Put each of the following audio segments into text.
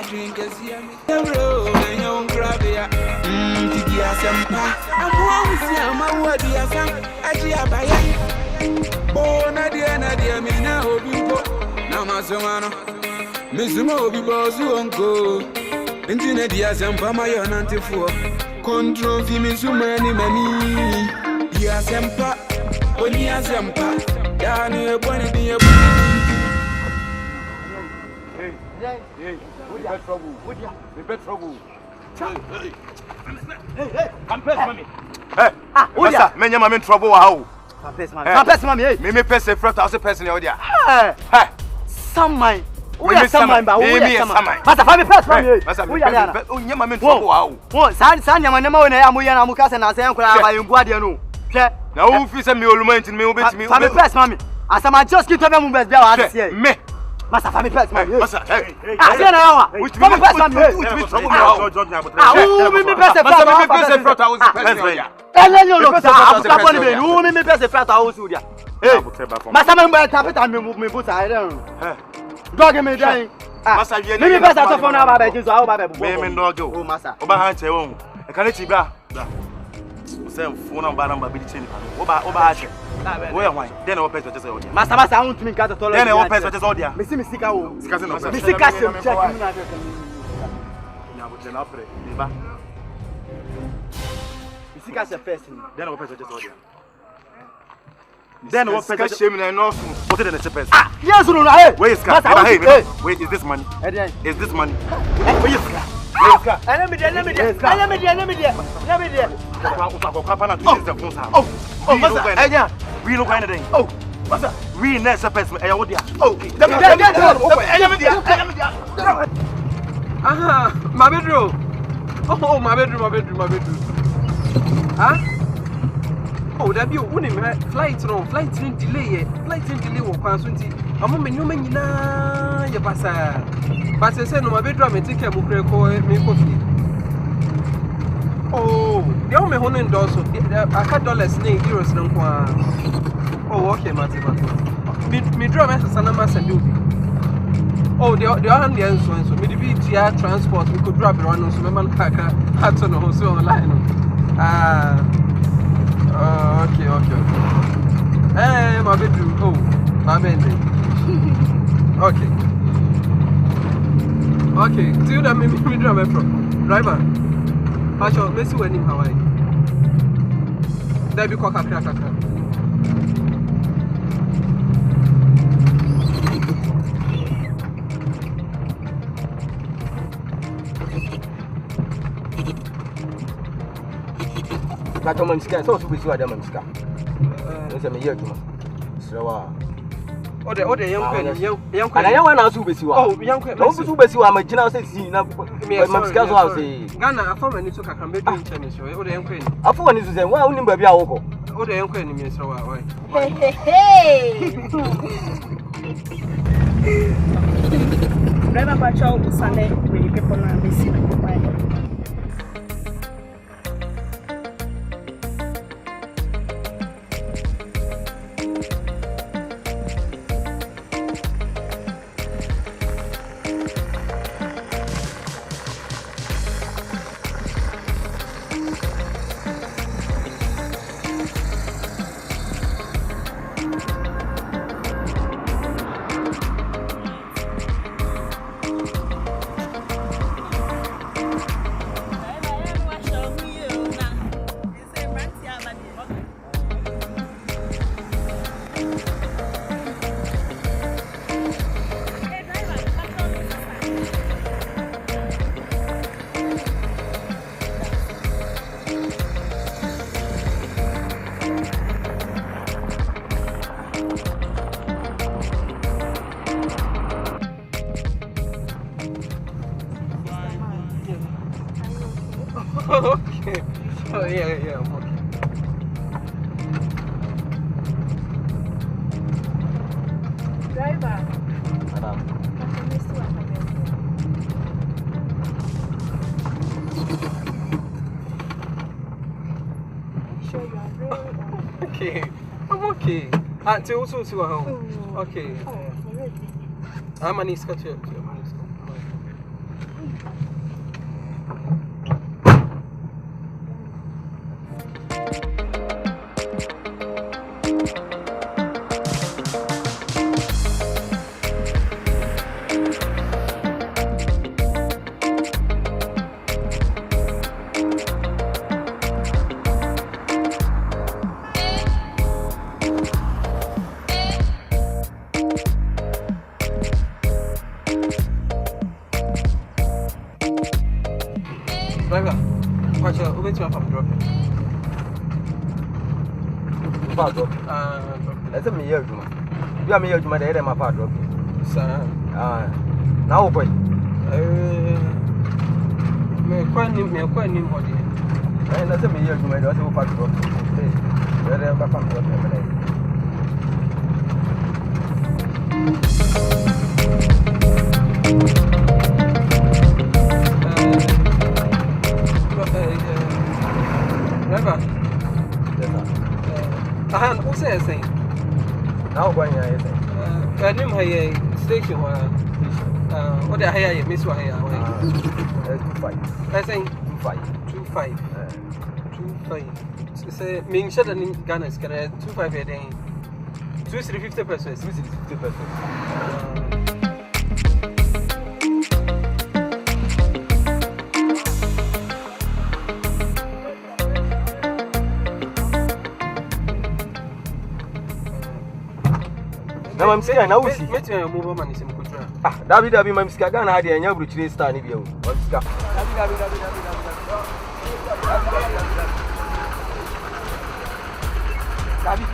drink as you roll and young grabia. Asempa, I'm one see my word, Agya Baya. Oh, Nadia, me now, Bimbo. Namazomano, Miss Moby Bozu Uncle. Internet, Asempa, my auntie for control, Fimi, so many money. Asempa, only Asempa, Daniel, Bonnie, dear. Hey, we bet trouble. Hey, confess, mommy. Hey, Oya, many men trouble. How? Confess, mommy. Hey, me pay a friend, I say person here. Hey, some mine. Oya, some mine, but Oya, some mine. Master, family press, mommy. Oya, oh, you men trouble. How? San, you never know. I'm Oya, I'm Mukas, and I say, I'm going to go to you. Now, who feels me all moment in me? Family press, mommy. As I'm just keep talking about that. Me. Master, family press, man. Master, hey. I say now. Which family press, man. Who me press the front? Me press the front. I was press. Ellen, you look. Who me press the front? I was here. Hey, master, man, tap it and me put I don't. Dog me dying. Master, you me press the phone now, baby. So how baby? Me dog go. Oh, master. Oba hand che won. E kan chi bra. Say phone number be change. Oba hand. Where am I? Then I pay just all there. Master, I want to make that all. Then I pay just all there. Me see me sika o. Sika se no. Me sika se check me na there. Na bo tena pray. Liba. Me sika se first. Then I pay just all there. Then I pay just shame na no. What is the person? Ah, yes no. Hey. Where is car? Hey. Wait, is this money? Is this money? Where is car? Let me there. Oh, Master, Agya, we look anything. Oh, Master, we next person. Oh, aha, my bedroom. Oh, my bedroom. Huh? Oh, that you wouldn't flight in delay. Or consulting. I'm a man, you pass. But I said, no, my bedroom and take a book me coffee. Oh, the only one in Dawson, I had dollars, euros, no one. Oh, okay, Matthew. Me draw Master Sanamas and do. Oh, the other answer, so maybe BTR transport, we could drop around so man packer, Hudson or so online. Okay. Hey, my bedroom. Oh, my bedroom. Okay, do you know me drive from driver? I shall miss you in Hawaii. There be crack. That woman's sky, so to be sure that man's sky. It's a year to so. Oh, the young and I want to be you. Oh, young don't be you. I'm a general say, my scars are say, Ghana, I found any took a can be doing Chinese. Oh, the young queen. I found it to say, well, only baby. Oh, the young queen, Miss Hawaii. Hey, Never much out to Sunday when people are missing. Okay. Oh, yeah, I'm okay. Driver. Madam. Sure you are ready. Okay. I'm okay. Until also to home. Okay. I'm an escort. Let's me hear you. You are me here to my dad and my father. Now, boy. Me quite new body. And let me hear to my daughter. Where back on the what's that saying? Now, going here, I didn't have a station where what the hell you miss what I 2.5. I think 2.5. 2.5. Say, mean, shut in Ghana is 2.5 a day. 250%. 250%. Now I'm saying now we see. Meet your mobile man is in Kutra. Ah, David, my Miska Ghana had a young British star in you. David.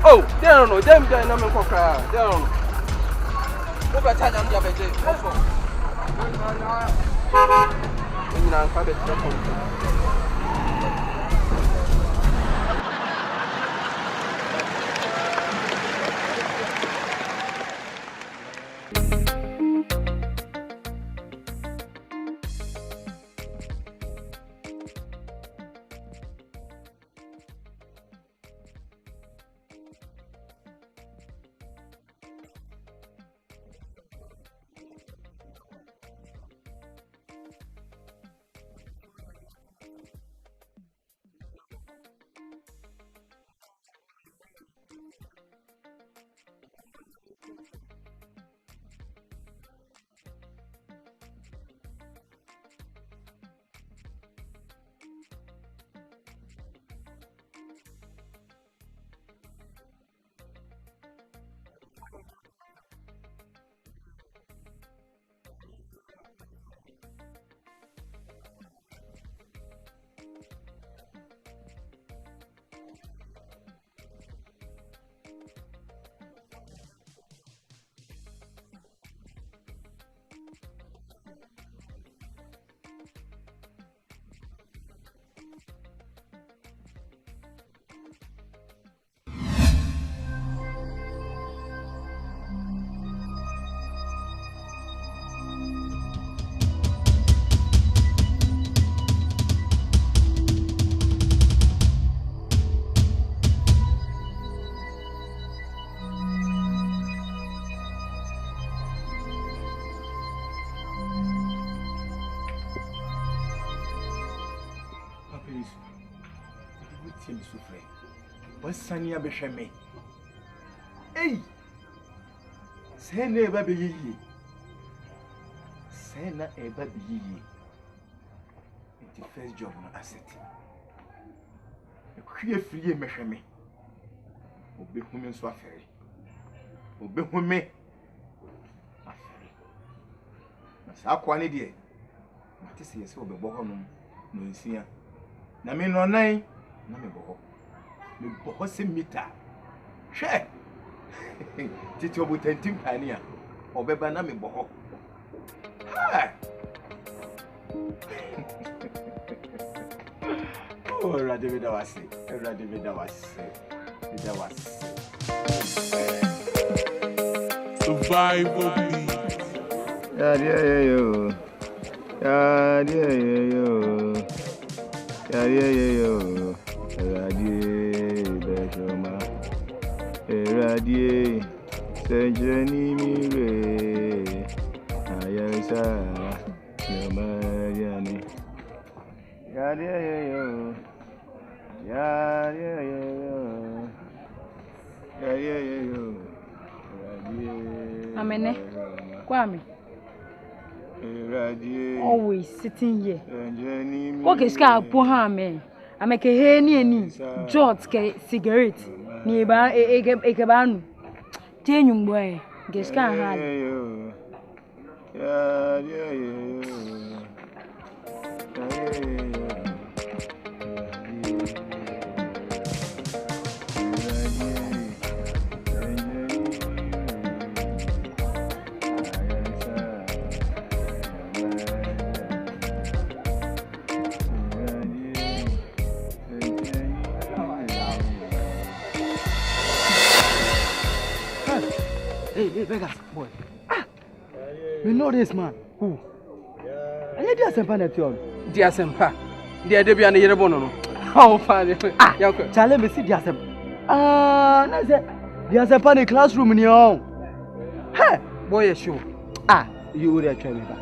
Oh, they don't know. Them guys no me cry. They don't know. Go back to them diabetes. You know, I'm quite What's Sanya Beshame? Hey! Say never be ye. Say not ever be ye. It's the first job on asset. A queer free Meshame. Obey women's warfare. Obey women. That's our quality. What is here so be Bohonum, no, see. Na me no nan na me boho. Me boho se mita. Hwe. Titi obutantim pani a. Obeba na me boho. Ha. Oh, Radivida was Survival beat. Yo. Radie Sejani mire Ayasa Yamayani yo. Amene Kwame always sitting here. Okay, ska po ha me. Ameke he ni eni. Jot ke cigarette. Ni ba e ba nu. Tenyum boy. Geska ha. Hey, Vegas, boy. You know this man. Who? Asempa na tion. Asempa. Dia de bia na yere bono no. How far? Chale me see Asempa. Na say Asempa in classroom ni on. Hey, boy, you sure? You would try me back.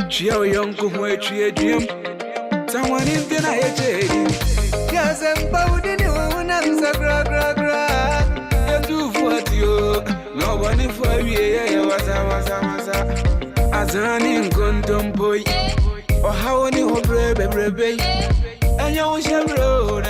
Chia young kuwe chia dream. Someone in the night. Yasempa udini unamsa gra. You do what you. No one for you. Wasa. Azani nkontomboy. Oh how ni hobre. And you shall roll.